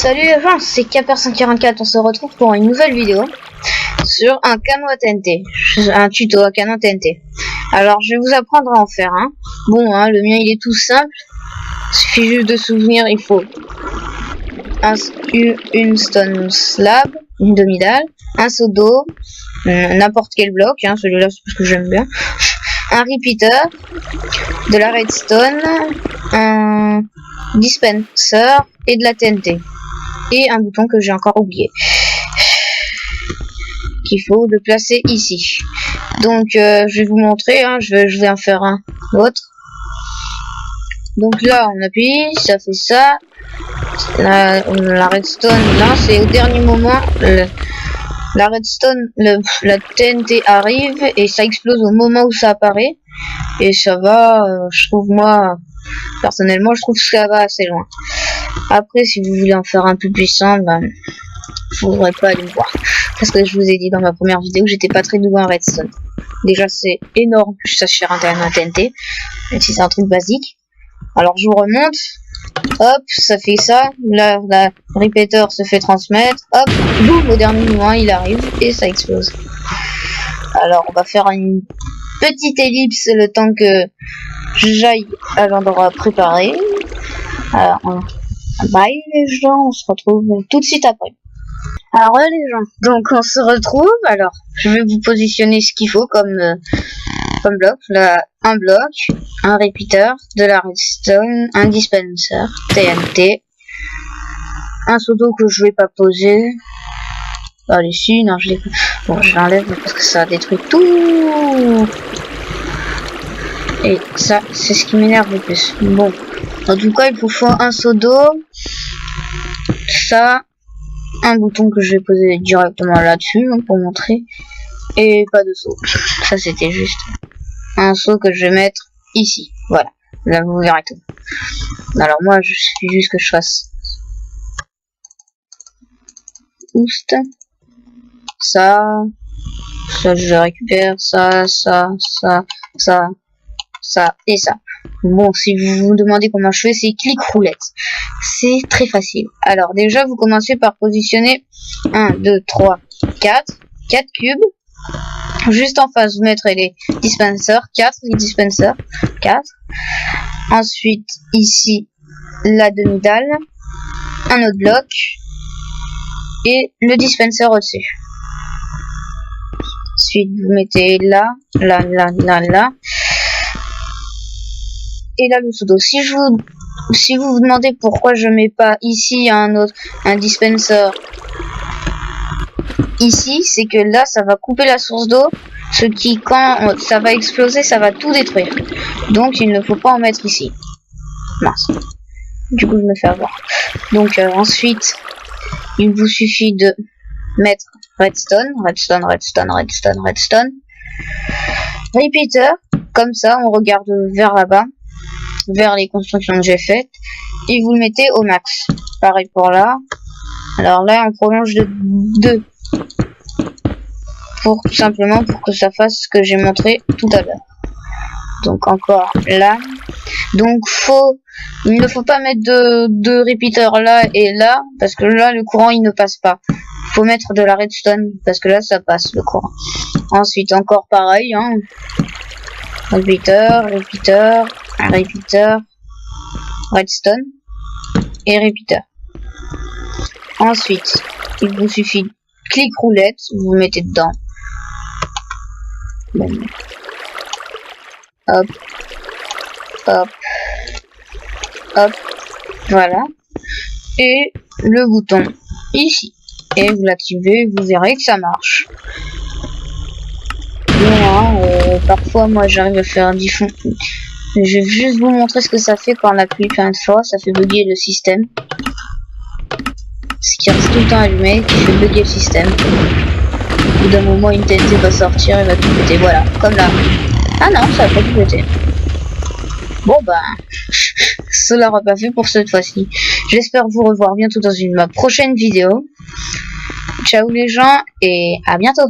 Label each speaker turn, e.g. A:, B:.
A: Salut les gens, c'est Caper144, on se retrouve pour une nouvelle vidéo sur un canon à TNT, un tuto à canon TNT. Alors je vais vous apprendre à en faire un. Bon, le mien il est tout simple, il suffit juste de souvenir, il faut une stone slab, une demi-dalle, un seau d'eau, n'importe quel bloc, celui-là c'est parce que j'aime bien, un repeater, de la redstone, un dispenser et de la TNT. Et un bouton que j'ai encore oublié, qu'il faut le placer ici. Donc je vais vous montrer, je vais en faire un autre. Donc là on appuie, ça fait ça. La redstone, là c'est au dernier moment. La redstone, la TNT arrive et ça explose au moment où ça apparaît. Et ça va, je trouve, moi personnellement je trouve que ça va assez loin. Après, si vous voulez en faire un peu puissant, vous n'aurez pas à aller me voir, parce que je vous ai dit dans ma première vidéo que j'étais pas très doué en redstone. Déjà c'est énorme que je sache faire un TNT, même si c'est un truc basique. Alors je vous remonte, hop, ça fait ça, là la repeater se fait transmettre, hop, boum, au dernier moment il arrive et ça explose. Alors on va faire une petite ellipse le temps que j'aille à l'endroit préparé. Alors bye les gens, on se retrouve tout de suite après. Alors les gens, donc on se retrouve. Alors je vais vous positionner ce qu'il faut comme bloc. Là, un bloc, un repeater, de la redstone, un dispenser, TNT, un seau d'eau que je vais pas poser. Allez si, non je l'ai. Bon, je l'enlève parce que ça détruit tout. Et ça, c'est ce qui m'énerve le plus. Bon, en tout cas, il vous faut un seau d'eau, ça, un bouton que je vais poser directement là-dessus pour montrer, et pas de seau. Ça, c'était juste un seau que je vais mettre ici. Voilà, là vous verrez tout. Alors moi, je suffit juste que je fasse oust, ça je récupère, ça et ça. Bon, si vous vous demandez comment je fais, c'est clic roulette. C'est très facile. Alors déjà, vous commencez par positionner 1, 2, 3, 4 cubes. Juste en face, vous mettrez les dispensers, 4 les dispensers, 4. Ensuite, ici, la demi-dalle, un autre bloc et le dispenser au-dessus. Ensuite, vous mettez là. Et là le seau d'eau. Si vous vous demandez pourquoi je mets pas ici un dispenser ici, c'est que là ça va couper la source d'eau, ce qui quand ça va exploser, ça va tout détruire. Donc il ne faut pas en mettre ici. Mince. Du coup je me fais avoir. Donc ensuite il vous suffit de mettre redstone, repeater, comme ça on regarde vers là-bas, vers les constructions que j'ai faites, et vous le mettez au max. Pareil pour là. Alors là on prolonge de 2 pour tout simplement pour que ça fasse ce que j'ai montré tout à l'heure. Donc encore là. Donc il ne faut pas mettre de repeater là et là, parce que là le courant il ne passe pas. Il faut mettre de la redstone parce que là ça passe le courant. Ensuite encore pareil, repeater, redstone et repeater. Ensuite, il vous suffit de clic roulette, vous mettez dedans. Bon. Hop, voilà. Et le bouton ici. Et vous l'activez, vous verrez que ça marche. Bon, parfois moi j'arrive à faire un diffond. Je vais juste vous montrer ce que ça fait quand on appuie plein de fois. Ça fait bugger le système. Ce qui reste tout le temps allumé, qui fait bugger le système. Au bout d'un moment, une TNT va sortir et va tout péter. Voilà, comme là. Ah non, ça va pas tout péter. Bon cela n'aura pas fait pour cette fois-ci. J'espère vous revoir bientôt dans ma prochaine vidéo. Ciao les gens et à bientôt.